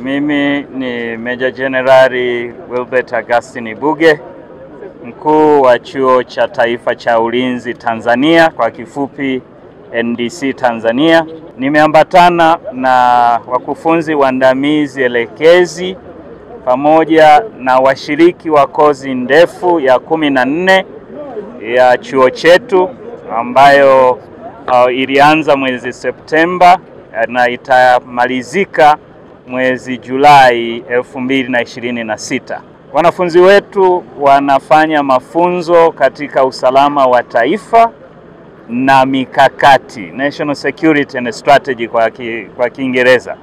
Mimi ni Meja Jenerali Wilbert Augustine Buge, mkuu wa Chuo cha Taifa cha Ulinzi Tanzania, kwa kifupi NDC Tanzania. Nimeambatana na wakufunzi waandamizi elekezi pamoja na washiriki wa kozi ndefu ya 14 ya chuo chetu ambayo ilianza mwezi Septemba na itamalizika mwezi Julai 2026. Wanafunzi wetu wanafanya mafunzo katika usalama wa taifa na mikakati, National Security and Strategy kwa Kiingereza.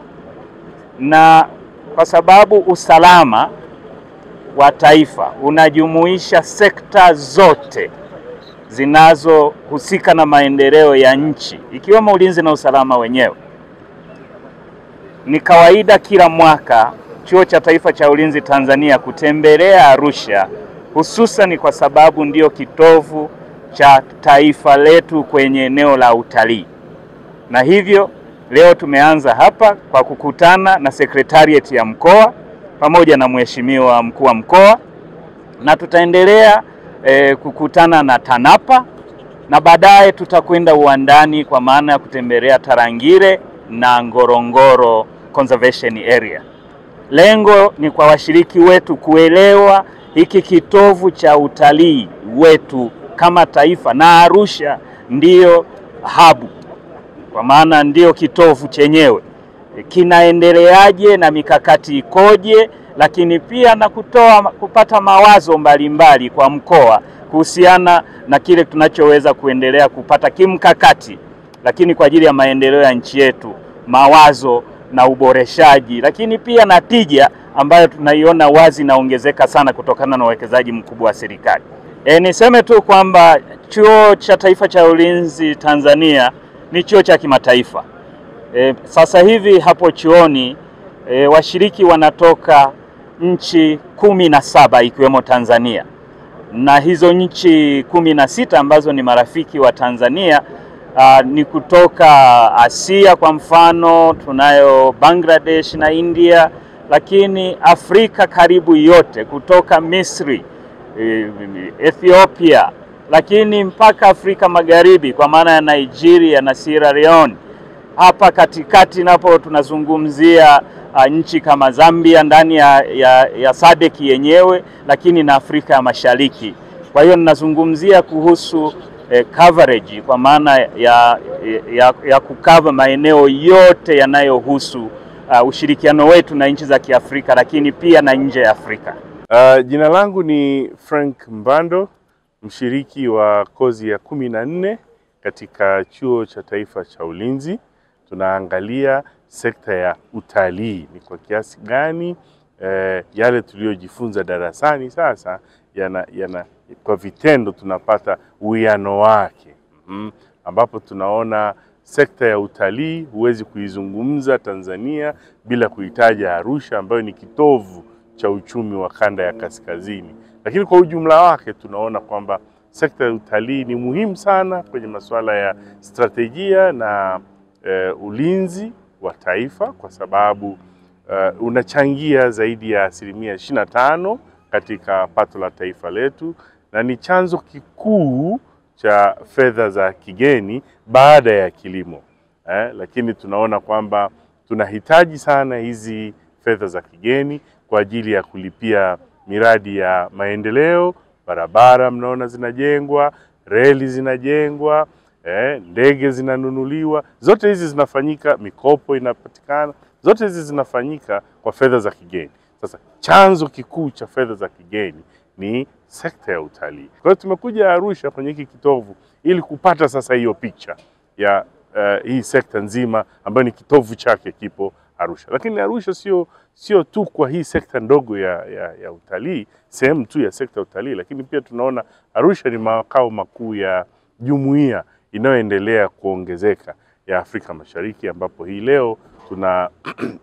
Na kwa sababu usalama wa taifa unajumuisha sekta zote zinazohusika na maendeleo ya nchi, ikiwemo ulinzi na usalama wenyewe, ni kawaida kila mwaka Chuo cha Taifa cha Ulinzi Tanzania kutembelea Arusha, hususan kwa sababu ndio kitovu cha taifa letu kwenye eneo la utalii. Na hivyo leo tumeanza hapa kwa kukutana na Secretariat ya mkoa pamoja na Mheshimiwa mkuu wa mkoa, na tutaendelea kukutana na TANAPA, na baadaye tutakwenda uwandani kwa maana ya kutembelea Tarangire na Ngorongoro Conservation Area. Lengo ni kwa washiriki wetu kuelewa hiki kitovu cha utalii wetu kama taifa, na Arusha ndiyo hub, kwa maana ndiyo kitovu chenyewe, kinaendeleaje na mikakati ikoje, lakini pia na kupata mawazo mbalimbali kwa mkoa kuhusiana na kile tunachoweza kuendelea kupata kimkakati, lakini kwa ajili ya maendeleo ya nchi yetu, mawazo na uboreshaji, lakini pia na tija ambayo tunaiona wazi naongezeka sana kutokana na uwekezaji mkubwa wa serikali. Niseme tu kwamba Chuo cha Taifa cha Ulinzi Tanzania ni chuo cha kimataifa. Sasa hivi hapo chuoni washiriki wanatoka nchi 17 ikiwemo Tanzania, na hizo nchi 16 ambazo ni marafiki wa Tanzania ni kutoka Asia. Kwa mfano tunayo Bangladesh na India, lakini Afrika karibu yote, kutoka Misri, Ethiopia, lakini mpaka Afrika Magharibi kwa maana ya Nigeria na Sierra Leone. Hapa katikati napo tunazungumzia nchi kama Zambia ndani ya SADC yenyewe, lakini na Afrika ya Mashariki. Kwa hiyo ninazungumzia kuhusu coverage kwa maana ya kukava maeneo yote yanayohusu ushirikiano wetu na nchi za Kiafrika, lakini pia na nje ya Afrika. Jina langu ni Frank Mbando, mshiriki wa kozi ya 14 katika Chuo cha Taifa cha Ulinzi. Tunaangalia sekta ya utalii, ni kwa kiasi gani yale tuliyojifunza darasani sasa kwa vitendo tunapata uwiano wake. Ambapo tunaona sekta ya utalii huwezi kuizungumza Tanzania bila kuitaja Arusha, ambayo ni kitovu cha uchumi wa kanda ya kaskazini. Lakini kwa ujumla wake tunaona kwamba sekta ya utalii ni muhimu sana kwenye masuala ya strategia na ulinzi wa taifa, kwa sababu unachangia zaidi ya 25% katika pato la taifa letu, na ni chanzo kikuu cha fedha za kigeni baada ya kilimo. Lakini tunaona kwamba tunahitaji sana hizi fedha za kigeni kwa ajili ya kulipia miradi ya maendeleo. Barabara mnaona zinajengwa, reli zinajengwa, ndege zinanunuliwa. Zote hizi zinafanyika, mikopo inapatikana, zote hizi zinafanyika kwa fedha za kigeni. Sasa chanzo kikuu cha fedha za kigeni ni sekta ya utalii. Kwa hiyo tumekuja Arusha kwenye hiki kitovu ili kupata sasa hiyo picha ya hii sekta nzima ambayo ni kitovu chake kipo Arusha. Lakini Arusha sio tu kwa hii sekta ndogo ya utalii, sehemu tu ya sekta ya utalii, lakini pia tunaona Arusha ni makao makuu ya jumuiya inayoendelea kuongezeka ya Afrika Mashariki, ambapo hii leo tuna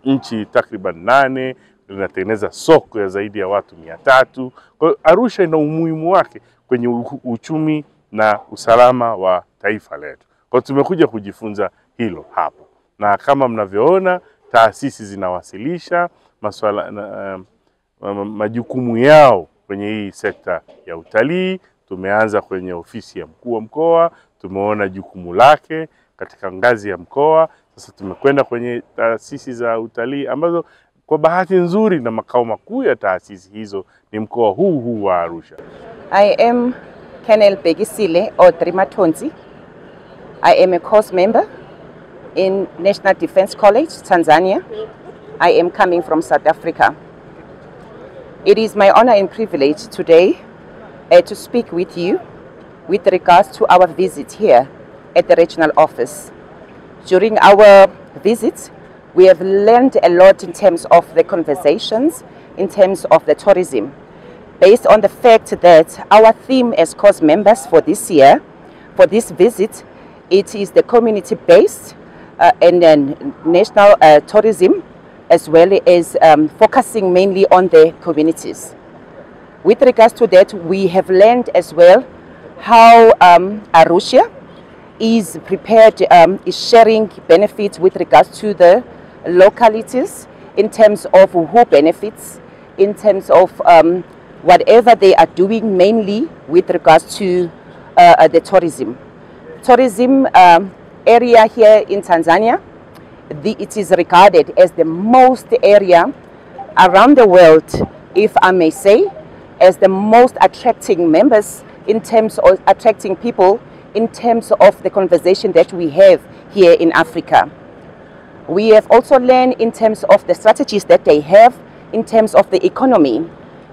nchi takriban 8 zinatengeneza soko ya zaidi ya watu 300. Kwa hiyo Arusha ina umuhimu wake kwenye uchumi na usalama wa taifa letu. Kwa hiyo tumekuja kujifunza hilo hapo. Na kama mnavyoona, taasisi zinawasilisha, majukumu yao kwenye hii sekta ya utalii. Tumeanza kwenye ofisi ya mkuu wa mkoa, tumeona jukumu lake katika ngazi ya mkoa. Sasa tumekwenda kwenye taasisi za utalii ambazo kwa bahati nzuri na makao makuu ya taasisi hizo ni mkoa huu wa Arusha. I am Colonel Begisile Audrey Matonzi. I am a course member in National Defense College, Tanzania. I am coming from South Africa. It is my honor and privilege today to speak with you with regards to our visit here at the regional office. During our visit, we have learned a lot in terms of the conversations, in terms of the tourism, based on the fact that our theme as course members for this year, for this visit, it is the community-based and then national tourism, as well as focusing mainly on the communities. With regards to that, we have learned as well how Arusha is prepared, is sharing benefits with regards to the localities in terms of who benefits, in terms of whatever they are doing, mainly with regards to the tourism. Tourism area here in Tanzania, it is regarded as the most area around the world, if I may say, as the most attracting members in terms of attracting people in terms of the conversation that we have here in Africa. We have also learned in terms of the strategies that they have in terms of the economy.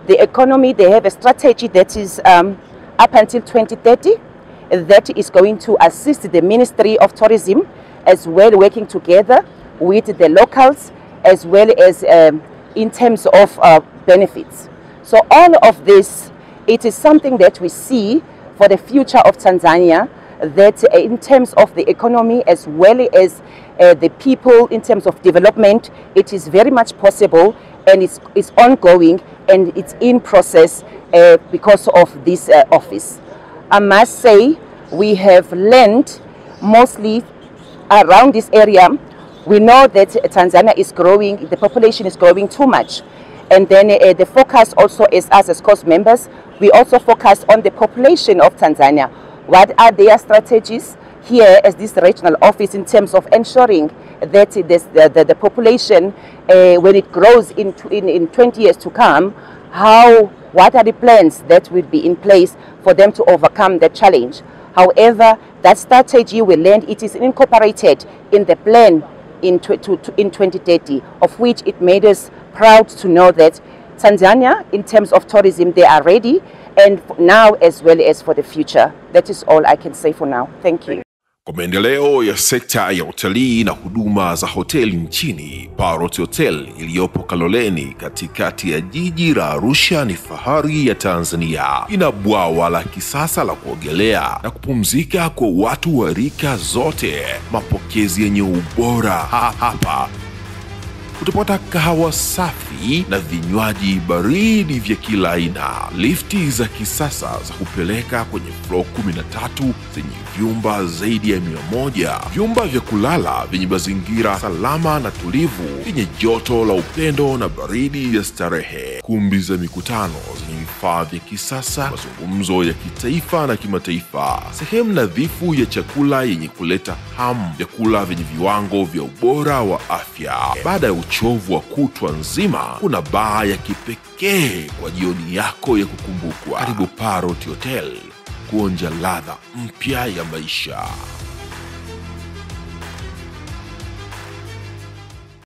The economy, they have a strategy that is up until 2030 that is going to assist the Ministry of Tourism as well, working together with the locals as well as in terms of benefits. So all of this, it is something that we see for the future of Tanzania, that in terms of the economy as well as the people in terms of development, it is very much possible and it's ongoing and it's in process because of this office. I must say we have learned mostly around this area. We know that Tanzania is growing, the population is growing too much. And then the focus also is us as course members, we also focus on the population of Tanzania. What are their strategies here as this regional office in terms of ensuring that the population, when it grows in 20 years to come, what are the plans that will be in place for them to overcome the challenge? However, that strategy we learned, it is incorporated in the plan in 2030, of which it made us proud to know that Tanzania, in terms of tourism, they are ready, and now as well as for the future. That is all I can say for now. Thank you. Kwa maendeleo ya sekta ya utalii na huduma za hoteli nchini, Parrot Hotel iliyopo Kaloleni katikati ya jiji la Arusha ni fahari ya Tanzania. Ina bwawa la kisasa la kuogelea na kupumzika kwa watu wa rika zote. Mapokezi yenye ubora hapa. Utapata kahawa safi na vinywaji baridi vya kila aina. Lifti za kisasa za kupeleka kwenye floor 13 zenye vyumba zaidi ya 100. Vyumba vya kulala vyenye mazingira salama na tulivu, vyenye joto la upendo na baridi ya starehe. Kumbi za mikutano zenye vifaa vya kisasa, mazungumzo ya kitaifa na kimataifa. Sehemu nadhifu ya chakula yenye kuleta hamu, vyakula vyenye viwango vya ubora wa afya. Baada ya uchovu wa kutwa nzima, kuna baa ya kipekee kwa jioni yako ya kukumbukwa. Karibu Parrot Hotel kuonja ladha mpya ya maisha.